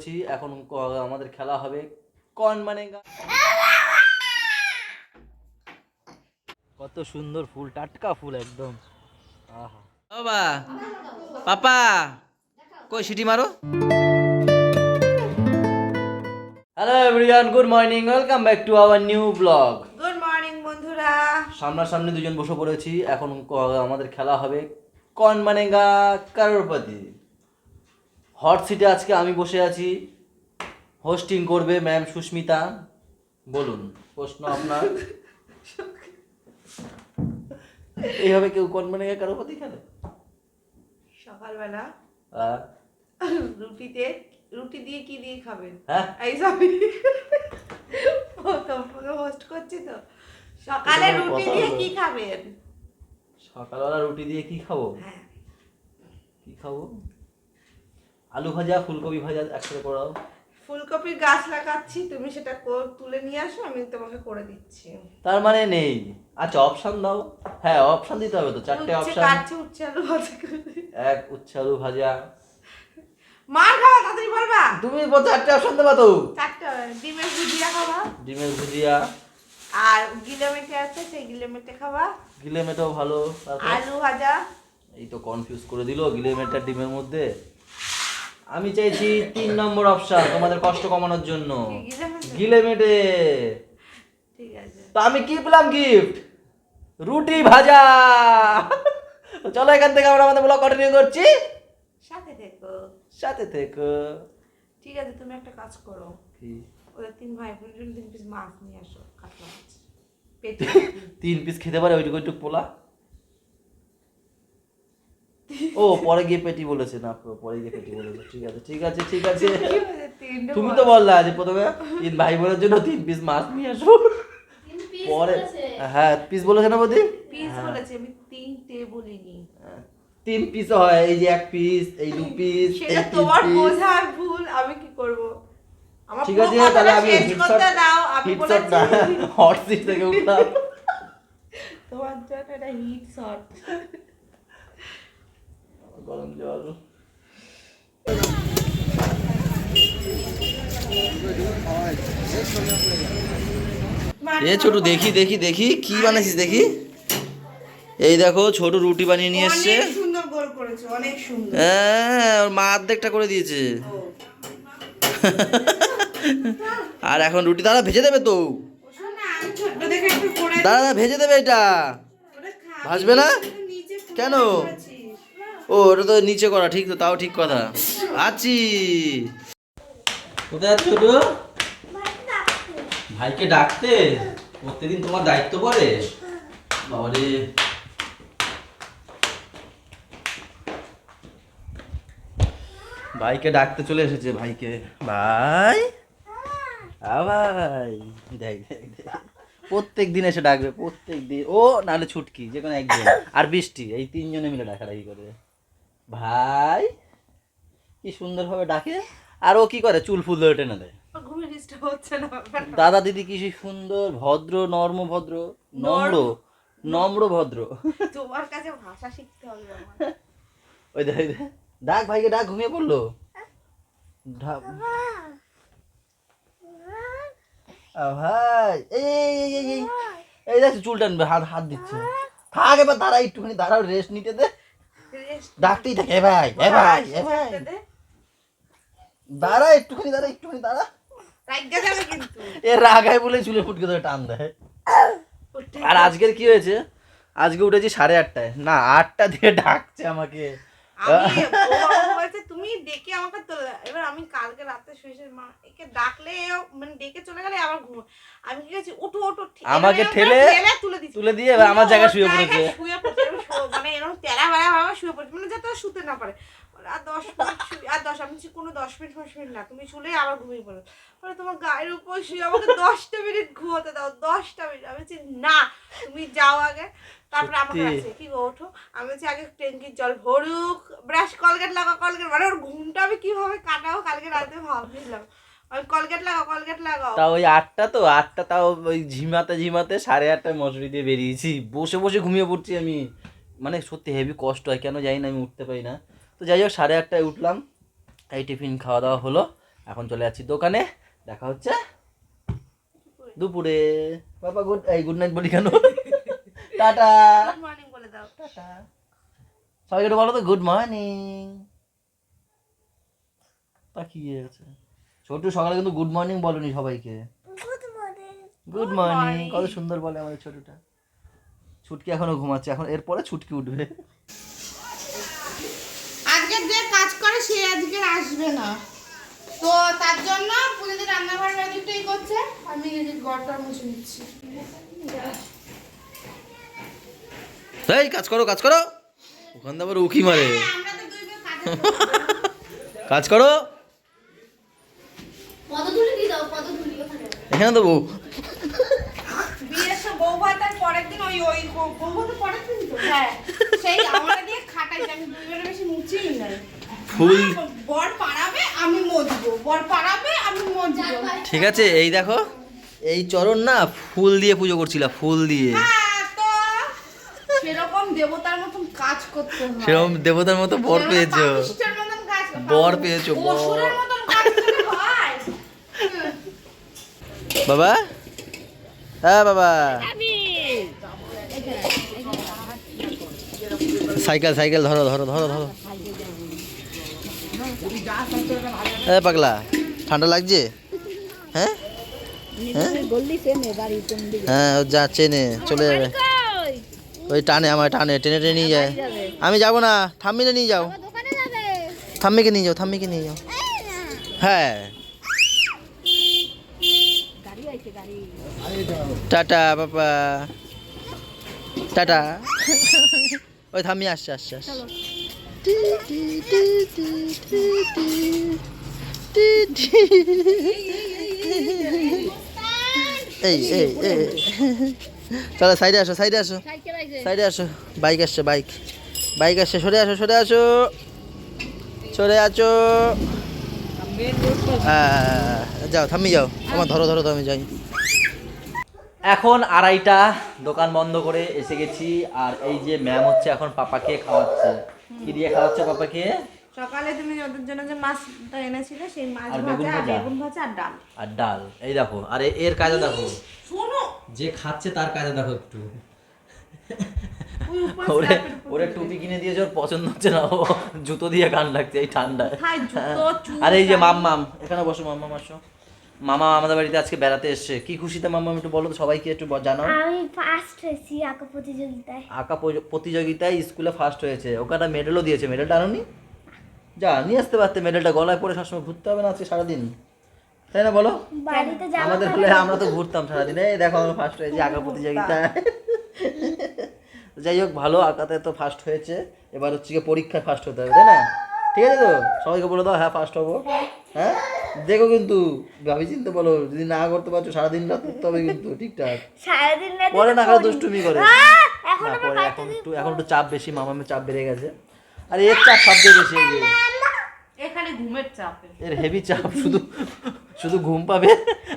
করেছি, এখন আমাদের খেলা হবে কন মানেগা। কত সুন্দর ফুল, টাটকা ফুল একদম। আহা বাবা, পাপা কই সিটি মারো। Hello everyone, good morning, welcome back to our new blog. Good morning বন্ধুরা। সামনাসামনি দুজন বসে পড়েছি, এখন আমাদের খেলা হবে কন মানেগা কারোরপতি। হট সিটে আজকে আমি বসে আছি, হোস্টিং করবে ম্যাম সুস্মিতা। বলুন প্রশ্ন আপনার। এইভাবে কেউ কন মানেগা কারোরপতি খেলে? সকালবেলা আহ, রুটি দিয়ে কি দিয়ে খাবেন? হ্যাঁ এই সবই প্রথম হোস্ট করছি তো। সকালে এটা কোনো রুটি কথা দিয়ে হলো? কি খাবেন? সকালবেলা রুটি দিয়ে কি খাবো? হ্যাঁ, কি খাবো? আলু ভাজা, ফুলকপি ভাজা একসাথে করাও। ফুলকপির গাছ লাগাচ্ছি, তুমি সেটা তুলে নিয়ে আসো, আমি তোমাকে করে দিচ্ছি। তার মানে নেই। আচ্ছা অপশন দাও। হ্যাঁ অপশন দিতে হবে তো, চারটে অপশন। উচ্ছে আলু ভাজা করে দিই। এক উচ্ছে আলু ভাজা। মার খাওয়া তাড়াতাড়ি বলবা। তুমি চারটে অপশন দেবা তো। চারটে ডিমের ভুজিয়া খাবা, ডিমের ভুজিয়া, আর গিলে মেটে আছে সেই গিলে মেটে খাবা, গিলে মেটাও ভালো। তারপর আলু ভাজা। এই তো কনফিউজ করে দিল গিলে মেটা ডিমের মধ্যে। আমি চাইছি 3 নম্বর অপশন, তোমাদের কষ্ট কমানোর জন্য। গিলে মেটে? গিলে মেটে। ঠিক আছে। তো আমি কি পেলাম গিফট? রুটি ভাজা। তো চলো এখান থেকে আমরা আমাদের ব্লগ কন্টিনিউ করছি। সাথে থেকো। সাথে থেকো। ঠিক আছে, তুমি একটা কাজ করো, কি? ওদের 3 ভাই বোনের জন্য 3 পিস মাছ নিয়ে আসো, কাতলা মাছ পেটে। 3 পিস খেতে পারে ওইটুকু ওইটুকু পোলা? ও পরে গিয়ে পেটি বলেছে, না পরে গিয়ে পেটি বলেছে। ঠিক আছে ঠিক আছে ঠিক আছে। তুমি তো বললা যে প্রথমে 3 ভাই বোনের জন্য 3 পিস মাছ নিয়ে আসো, পরে হ্যাঁ পিস বলেছে না বৌদি? পিস বলেছে, আমি 3টে বলিনি। 3 পিস হয়, এই যে 1 পিস, এই 2 পিস, এই সেটা 3 তোমার পিস। বোঝার ভুল, আমি কি করব? আমার ঠিক পুরো আছে কথাটা তাহলে আমি শেষ করতে দাও। আমি হিটশট বলেছি না, হট সিট থেকে উঠলাম। তোমার জন্য এটা হিট শট। গরম জল। এ ছোট দেখি দেখি দেখি কি বানাইছিস দেখি। এই দেখো ছোট রুটি বানিয়ে নিয়ে এসছে। অনেক সুন্দর গোল করেছো, অনেক সুন্দর। হ্যাঁ ওর মা অর্ধেকটা করে দিয়েছে। আর এখন রুটি দাদা ভেজে দেবে তো। শোনা, আমি ছোট দেখে একটু করে দাদা ভেজে দেবে এটা। ওটা খাবি। ভাজবে না? নিচে ফুল কেন? করেছিস। ও ওটা তো নিচে করা, ঠিক তো, তাও ঠিক কথা। আছি। কোথায় আছো ছোট? ভাইকে ডাকতে? প্রত্যেকদিন তোমার দায়িত্ব পড়ে? বাবারে। ভাইকে ডাকতে চলে এসেছে, ভাইকে। ভাই ভাই দেখ দেখ দেখ। প্রত্যেক দিন এসে ডাকবে, প্রত্যেক দিন। ও নাহলে ছুটকি, যে কোনো একদিন। আর বৃষ্টি, এই 3 জনে মিলে ডাকাডাকি করে। ভাই কি সুন্দরভাবে ডাকে। আর ও কি করে, চুল ফুল ধরে টেনে দেয়। ঘুমে ডিস্টার্ব হচ্ছে না? দাদা দিদি কি সুন্দর, ভদ্র, নর্ম ভদ্র, নম্র, নম্র ভদ্র। তোমার কাছে ভাষা শিখতে হবে আমার। ওই দেখ ওই দেখ। ডাক ভাইকে ডাক, ঘুমিয়ে পড়লো। ভাই এই এই এই এই এই দেখ চুল টানবে, হাত হাত দিচ্ছে। থাক এবার দাঁড়া, একটুখানি দাঁড়াও, রেস্ট নিতে দে। ডাকতেই থাকে, এ ভাই এ ভাই এ ভাই। দাঁড়া একটুখানি, দাঁড়া একটুখানি দাঁড়া। রাইগা যাবে কিন্তু। এ রাগায় বলে চুলে ফুটকে ধরে টান দেয়। আর আজকের কি হয়েছে, আজকে উঠেছি 8:30টায়, না 8টা দিয়ে ডাকছে আমাকে। আমি বলছে তুমি ডেকে আমাকে তোলে। এবার আমি কালকে রাতে শুয়েছি, মা একে ডাকলে মানে ডেকে চলে গেলে আবার ঘুম। আমি কি করেছি, উঠো উঠো, আমাকে ঠেলে তুলে দিয়ে এবার আমার জায়গায় শুয়ে পড়েছে। মানে এরকম তেরা বেড়া ভাবে শুয়ে পড়েছে, মানে যাতে শুতে না পারে। আর 10 মিনিট আর 10, আমি কোনো 10 মিনিট 5 মিনিট না, তুমি শুলে আবার ঘুমিয়ে পড়ো। পরে তোমার গায়ের উপর শুয়ে আমাকে 10টা মিনিট ঘুমোতে দাও, 10টা মিনিট। আমি বলছি না, তুমি যাও আগে, তারপরে আমাকে আছে কি গো ওঠো। আমি বলছি আগে ট্যাঙ্কির জল ভরুক, ব্রাশ, কলগেট লাগা, কলগেট, মানে ওর ঘুমটা আমি কিভাবে কাটাবো কালকে রাতে ভাবছিলাম। আমি কলগেট লাগাও, কলগেট লাগাও। তাও ওই 8টা, তো 8টা, তাও ওই ঝিমাতে ঝিমাতে 8:30টায় মশারি দিয়ে বেরিয়েছি, বসে বসে ঘুমিয়ে পড়ছি আমি। মানে সত্যি হেভি কষ্ট হয়, কেন জানি না, আমি উঠতে পারি না। তো যাই হোক 8:30টায় উঠলাম, এই টিফিন খাওয়া দাওয়া হলো, এখন চলে যাচ্ছি দোকানে, দেখা হচ্ছে দুপুরে। বাবা গুড নাইট বলি কেন? টাটা। গুড মর্নিং বলে দাও। টাটা সবাইকে একটু বলো তো গুড মর্নিং। তাকিয়ে আছে ছোটু, সকালে কিন্তু গুড মর্নিং বলনি সবাইকে। গুড মর্নিং কত সুন্দর বলে আমাদের ছোটুটা। ছুটকি এখনো ঘুমাচ্ছে, এখন এরপরে ছুটকি উঠবে। আজকে যে কাজ করে সে আজকে আসবে না, তো তার জন্য পুজোতে রান্নাঘর ম্যাজিকটাই করছে, আমি এই যে ঘরটা মুছে নিচ্ছি। এই কাজ করো কাজ করো, ওখান থেকে আবার উকি মারে। আমরা তো দুই বোন কাজে কাজ করো, পদধূলি দিয়ে দাও, পদধূলি ওখানে। এখানে দেবো। বিয়ের সব বউ ভাতার পরের দিন ওই ওই বউ ভাতার পরের দিন তো হ্যাঁ, সেই আমরা দিয়ে খাটাইছে, আমি দুই বোনের বেশি মুছিই নাই। ফুল বর পাড়াবে আমি মজবো, বর পাড়াবে আমি মজবো। ঠিক আছে, এই দেখো এই চরণ না ফুল দিয়ে পুজো করছিলা, ফুল দিয়ে। হ্যাঁ, তো সেরকম দেবতার মতন কাজ করতে হয়, সেরকম দেবতার মতো বর পেয়েছো, পাপিষ্টের মতন কাজ করতে হয়। বর পেয়েছো, বর। অসুরের মতন কাজ করতে হয়। বাবা, হ্যাঁ বাবা, সাইকেল সাইকেল ধরো ধরো ধরো ধরো। এ পাগলা, ঠান্ডা লাগছে? হ্যাঁ হ্যাঁ, ও যা চেনে চলে যাবে, ওই টানে আমার টানে, টেনে টেনে নিয়ে যায়। আমি যাবো না, ঠাম্মিকে নিয়ে যাও, ঠাম্মিকে নিয়ে যাও, ঠাম্মিকে নিয়ে যাও। হ্যাঁ টাটা বাবা, টাটা। ওই থামি আসছে আসছে আসছে। এই এই এই চলো সাইডে আসো, সাইডে আসো, সাইডে আসো। বাইক আসছে, বাইক বাইক আসছে, সরে আসো সরে আসো সরে আসো। যাও থামি যাও, আমার ধরো ধরো, তো আমি যাই। এখন 2:30, দোকান বন্ধ করে এসে গেছি। আর এই যে ম্যাম হচ্ছে এখন পাপাকে খাওয়াচ্ছে। কি দিয়ে খাওয়াচ্ছে পাপাকে? সকালে তুমি ওদের জন্য যে মাছটা এনেছিলে সেই মাছ আর বেগুন ভাজা আর ভাজা। বেগুন ভাজা আর ডাল। আর ডাল। এই দেখো, আরে এর কাজে দেখো, শোনো যে খাচ্ছে তার কাজে দেখো একটু। ওই উপর ওরে স্ল্যাপের উপর ওরে দিয়ে। টুপি কিনে দিয়েছে, ওর পছন্দ হচ্ছে না, ও জুতো দিয়ে গান লাগছে এই ঠান্ডায়। কোথায় জুতো, চুল, আর এই যে দাড়ি? মাম্মাম, এখানে বসো মাম্মাম, আসো। মামা আমাদের বাড়িতে আজকে বেড়াতে এসেছে। কি খুশিতে মাম্মাম একটু বলো তো, সবাইকে একটু জানাও। আমি ফার্স্ট হয়েছি আঁকা প্রতিযোগিতায়। আঁকা প্রতিযোগিতায় স্কুলে ফার্স্ট হয়েছে, ওকে একটা মেডেলও দিয়েছে। মেডেলটা আনোনি? যা নিয়ে আসতে পারতে, মেডেলটা গলায় পরে সবসময় ঘুরতে হবে না আজকে সারাদিন, তাই না বলো? বাড়িতে যাওয়া আমাদের হলে আমরা তো ঘুরতাম সারাদিন। এই দেখো আমরা ফার্স্ট হয়েছি আঁকা প্রতিযোগিতায়। যাই হোক, ভালো, আঁকাতে তো ফার্স্ট হয়েছে, এবার হচ্ছে গিয়ে পরীক্ষায় ফার্স্ট হতে হবে, তাই না? ঠিক আছে তো, সবাইকে বলে দাও হ্যাঁ ফার্স্ট হবো। হ্যাঁ দেখো কিন্তু ভাবি চিন্তে বলো, যদি না করতে পারছো সারাদিন রাত করতে হবে কিন্তু ঠিকঠাক। সারাদিন রাতে পরে না খালি পড়ি। দুষ্টুমি করে। এখন না আমার পরে বাড়িতে এখন একটু চাপ বেশি, মামামের চাপ বেড়ে গেছে। আর এর চাপ সবচেয়ে বেশি, এই যে এখানে ঘুমের চাপে এর হেভি চাপ, শুধু শুধু ঘুম পাবে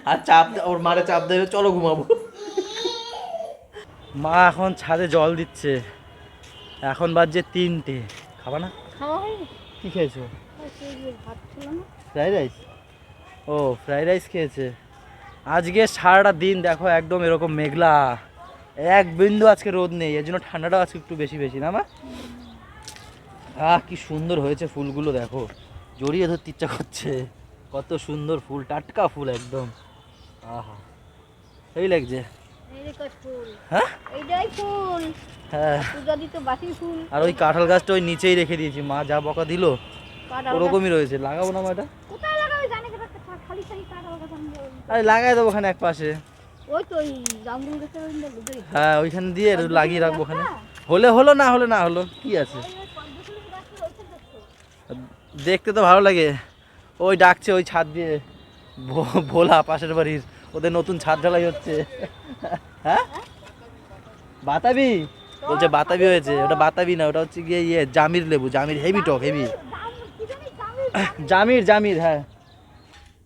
আর চাপ, ওর মারে চাপ দেবে চলো ঘুমাবো। মা এখন ছাদে জল দিচ্ছে, এখন বাজছে 3টে। খাবা না? খাওয়া হয়নি। কি খেয়েছো? ভাত ছিল না। Fried rice? ও ফ্রাইড রাইস খেয়েছে। আজকে সারাটা দিন দেখো একদম এরকম মেঘলা, এক বিন্দু আজকে রোদ নেই, এর জন্য ঠান্ডাটাও আজকে একটু বেশি বেশি না মা? কি সুন্দর হয়েছে ফুলগুলো, দেখো জড়িয়ে ধরতে ইচ্ছা করছে, কত সুন্দর ফুল, টাটকা ফুল একদম। আহা সেই লাগছে। এই দেখো ফুল। হ্যাঁ এইটাই ফুল। হ্যাঁ, পূজা দিতে বাসি ফুল। আর ওই কাঁঠাল গাছটা ওই নিচেই রেখে দিয়েছি, মা যা বকা দিল কাঁঠাল ওরকমই রয়েছে। লাগাবো না মা এটা? কোথায় লাগাবে জানি না, খালি খালি কাঁঠাল গাছ আমি বলবো। আরে লাগাই দেবো ওখানে এক পাশে। ওই তো ওই জামরুল গাছের ওইটা বুঝলি। হ্যাঁ ওইখানে দিয়ে লাগিয়ে রাখবো ওখানে, হলে হলো না হলে না হলো, কি আছে, দেখতে তো ভালো লাগে। ওই ডাকছে ওই ছাদ দিয়ে, ভোলা পাশের বাড়ির, ওদের নতুন ছাদ ঢালাই হচ্ছে। হ্যাঁ বাতাবি বলছে, বাতাবি হয়েছে, ওটা বাতাবি না, ওটা হচ্ছে গিয়ে ইয়ে জামির লেবু, জামির হেভি টক, হেভি জামির জামির। হ্যাঁ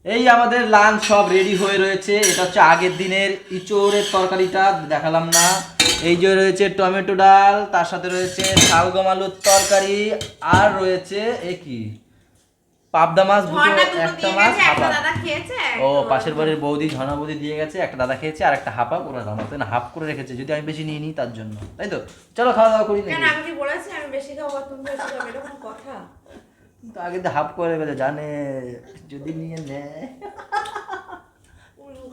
এই আমাদের লাঞ্চ সব রেডি হয়ে রয়েছে। এটা হচ্ছে আগের দিনের ইঁচড়ের তরকারিটা দেখালাম না। এই যে রয়েছে টমেটো ডাল, তার সাথে রয়েছে শালগম আলুর তরকারি, আর রয়েছে এ কি পাবদা মাছ দুটো, ঝর্ণা দুটো একটা দিয়ে মাছ গেছে, একটা হাফা। দাদা খেয়েছে, ও একটা পাশের বাড়ির বৌদি ঝর্ণা বৌদি দিয়ে গেছে, একটা দাদা খেয়েছে আর একটা হাফা করে আমার তো হাফ করে রেখেছে, যদি আমি বেশি নিয়ে নিই তার জন্য, তাই তো। চলো খাওয়া দাওয়া করি কেন নাকি? আমি কি বলেছি আমি বেশি খাবো তুমি বেশি খাবে এরকম কথা? তো আগে তো হাফ করে রেখেছে, জানে যদি নিয়ে নেয়।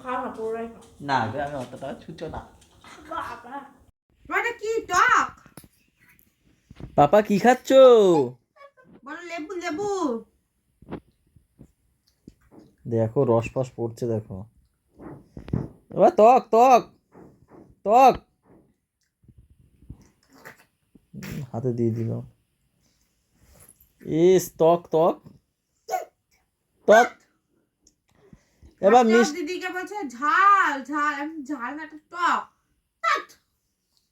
খাও না পুরোটাই খাও। না গো, আমি অতটা ছুঁচো না। এটা কি টক? পাপা কি খাচ্ছো? বলো লেবু লেবু। দেখো রস ফস পড়ছে দেখো। এবার টক টক টক। হাতে দিয়ে দিল। ইস টক টক টক। এবার মিষ্টি, দিদিকে বলছে ঝাল ঝাল, আমি ঝাল না এটা টক।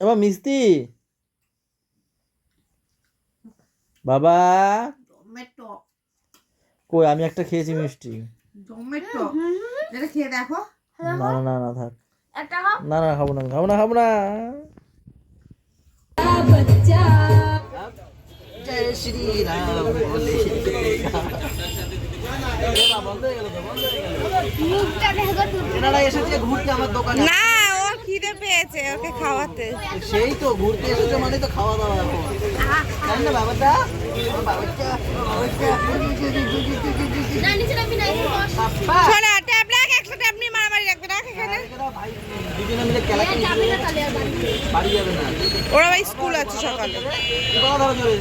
এবার মিষ্টি। বাবা টমেটো কই, আমি একটা খেয়েছি মিষ্টি। টমেটো এটা খেয়ে দেখো। না না না না থাক, একটা খাও। না না খাবো না খাবো না খাবো না। জয় শ্রী রাম বলে। মুখটা দেখো তো। এনারা এসেছে ঘুরতে আমার দোকানে। না ও খিদে পেয়েছে ওকে খাওয়াতে। সেই তো ঘুরতে এসেছে মানে তো খাওয়া দাওয়া এখন। জান না বাবাটা, বাবাটা বাবাটা। না নিচে নামি না বস। শোনা ট্যাব রাখ, একটা ট্যাব নিয়ে মারামারি রাখবে রাখ এখানে। দুজনে মিলে খেলা যাবে না তাহলে আর বাড়ি। বাড়ি যাবে না। ওরা ভাই স্কুল আছে সকালে। কথা ধরো জোরে।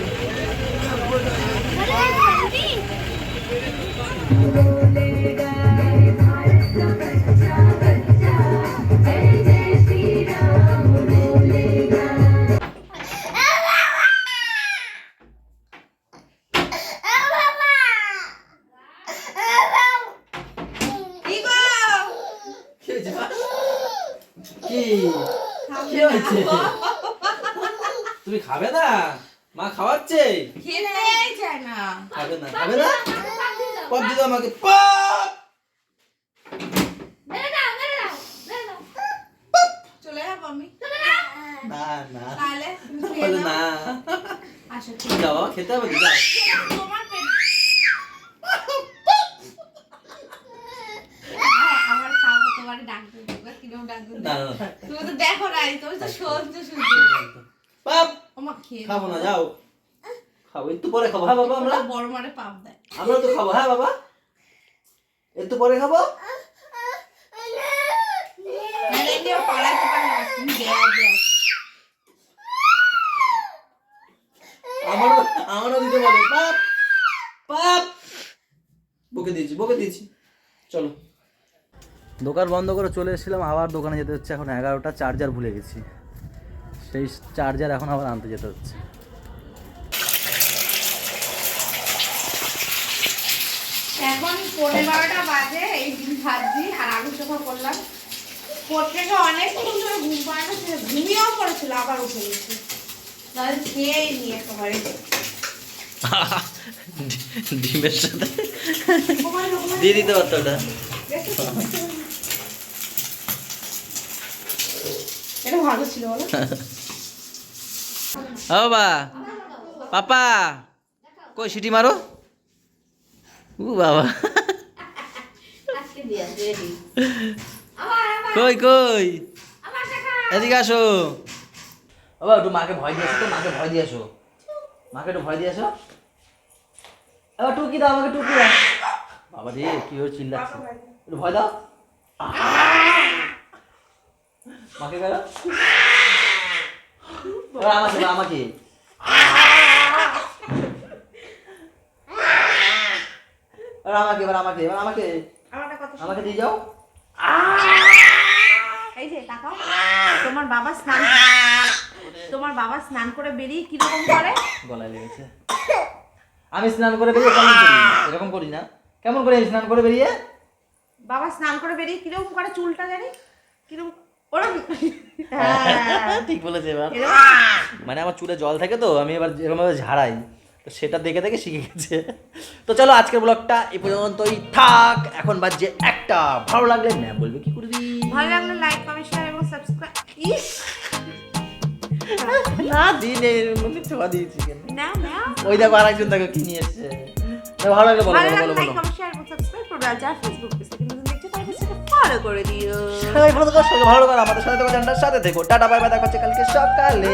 কি গো? কি হয়েছে মা? কি কি হয়েছে? তুমি খাবে না? মা খাওয়াচ্ছে। খেতেই চায় না। খাবে না খাবে না। পপ দিও আমাকে, পপ। মেরে দাও মেরে দাও মেরে দাও। চলে যাবো আমি। না না তাহলে তুমি খেয়ে বলে নাও। না। আসো যাও খেতে হবে তো, যাও। তোমার পেট। আমার খাবো তোমার ডাকতে দেবো কিরকম ডাকতে না দেবো। না না। তুমি তো দেখো নাই তুমি তো সহ্য শুনছো। পাপ আমার খেয়ে খাবো না, যাও। খাবো একটু পরে খাবো, হ্যাঁ বাবা আমরা বড় মারে পাপ দেয়। আমরা তো খাবো, হ্যাঁ বাবা একটু পরে খাবো। এমনিও পালাতে পারে না তুমি দেয়া দেয়া। আমারও আমারও দিতে বলে, পাপ পাপ। বকে দিয়েছি চলো। দোকান বন্ধ করে চলে এসেছিলাম, আবার দোকানে যেতে হচ্ছে। এখন 11টা, চার্জার ভুলে গেছি, সেই চার্জার এখন আবার আনতে যেতে হচ্ছে। এখন 12:30 বাজে, এই ডিম ভাজি আর আলু চোখা করলাম। থেকে অনেকক্ষণ ধরে ঘুম পায় না, ঘুমিয়েও পড়েছিল আবার উঠে গেছে। তাহলে খেয়েই নি একেবারে। ডিমের সাথে দিয়ে দিতে পারতো ওটা। এটা ভালো ছিল বলো। ও বাবা পাপা কই সিটি মারো। ও বাবা আজকে দিয়া রেডি। আবার কই কই আবার দেখা। এদিকে আসো। বাবা একটু মাকে ভয় দিয়ে আসো তো, মাকে ভয় দিয়ে আসো, মাকে একটু ভয় দিয়ে আসো। এবার টুকি দাও আমাকে, টুকি দাও। বাবা রে কি হয়ে চিল্লাচ্ছে, একটু ভয় দাও মাকে। গেল আমাকে আমাকে এবার আমাকে এবার আমাকে আমার একটা কথা আমাকে দিয়ে যাও। এই যে তাকাও, তোমার বাবা স্নান করে বেরিয়ে কিরকম করে? গলায় লেগেছে। আমি স্নান করে বেরিয়ে কেমন করি? এরকম করি না। কেমন করে স্নান করে বেরিয়ে? বাবা স্নান করে বেরিয়ে কিরকম করে চুলটা জানি কিরকম ওরম। ঠিক বলেছে এবার। মানে আমার চুলে জল থাকে তো, আমি এবার এরকম ভাবে ঝাড়াই, তো সেটা দেখে দেখে শিখে গেছে। তো চলো আজকের ব্লগটা এই পর্যন্তই থাক। এখন বাজে 1টা। ভালো লাগলে ম্যাম বলবে কি করবি? ভালো লাগলে লাইক কমেন্ট শেয়ার এবং সাবস্ক্রাইব। ইস না দিনে মধ্যে ছোঁয়া দিয়েছি কেন? না না ওই দেখো আরেকজন দেখো কি নিয়ে এসছে। ভালো লাগলে বলো ভালো বলো লাগলে বলো লাইক কমেন্ট শেয়ার এবং সাবস্ক্রাইব করবে আর যারা ফেসবুক পেজ থেকে নতুন দেখছো তারা পেজটাকে ফলো করে দিও সবাই ভালো থাকো, সবাই ভালো থাকো, আমাদের সাথে থেকো, চ্যানেলটার সাথে থেকো। টাটা বাই বাই, দেখা হচ্ছে কালকে সকালে।